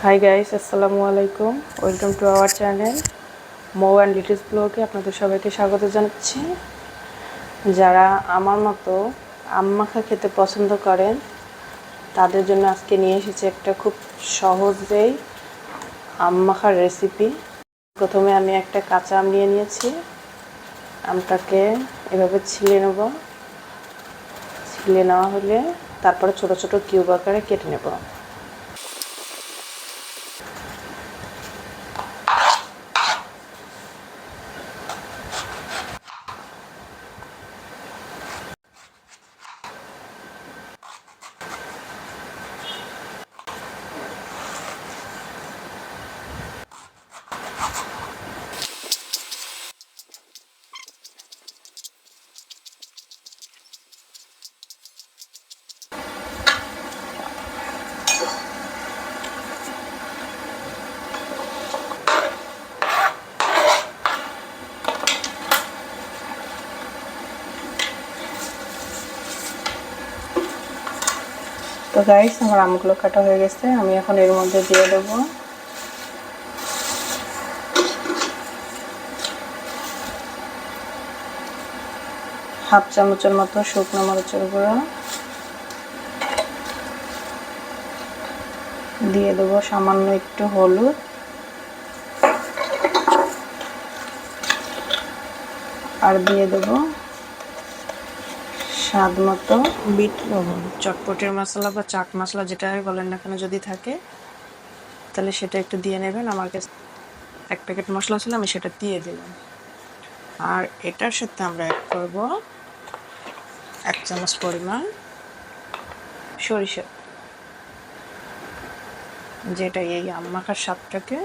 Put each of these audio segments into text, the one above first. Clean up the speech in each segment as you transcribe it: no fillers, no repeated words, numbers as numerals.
High guys, আসসালামু আলাইকুম। Welcome to our channel Mou and littles ব্লগে আপনাদের সবাইকে স্বাগত জানাচ্ছি। যারা আমার মতো আম মাখা খেতে পছন্দ করেন তাদের জন্য আজকে নিয়ে এসেছি একটা খুব সহজেই আম মাখার রেসিপি। প্রথমে আমি একটা কাঁচা আম নিয়ে নিয়েছি। আমটাকে এভাবে ছিলে নেব। ছিলে নেওয়া হলে তারপরে ছোট ছোট কিউব আকারে কেটে নেব। তো গাইস, আমার আমগুলো কাটা হয়ে গেছে। আমি এখন এর মধ্যে দিয়ে দেবো হাফ চামচের মতো শুকনো মরিচের গুঁড়ো, দিয়ে দেবো সামান্য একটু হলুদ, আর দিয়ে দেবো স্বাদ মতো বিট লবণ। চটপটের মশলা বা চাট মশলা যেটাই বলেন না কেন যদি থাকে তাহলে সেটা একটু দিয়ে নেবেন। আমার কাছে এক প্যাকেট মশলা ছিল, আমি সেটা দিয়ে দিলাম। আর এটার সাথে আমরা অ্যাড করব 1 চামচ পরিমাণ সরিষা, যেটা এই আম মাখার স্বাদটাকে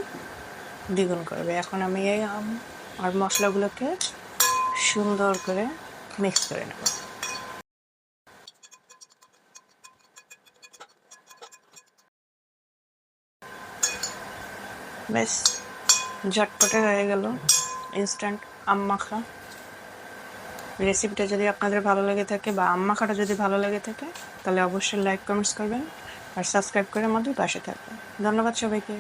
দ্বিগুণ করবে। এখন আমি এই আম আর মশলাগুলোকে সুন্দর করে মিক্স করে নেব। বেশ ঝটপটে হয়ে গেল ইনস্ট্যান্ট আম মাখা। রেসিপিটা যদি আপনাদের ভালো লেগে থাকে বা আম মাখাটা যদি ভালো লেগে থাকে তাহলে অবশ্যই লাইক কমেন্টস করবেন আর সাবস্ক্রাইব করে আমাদের পাশে থাকবেন। ধন্যবাদ সবাইকে।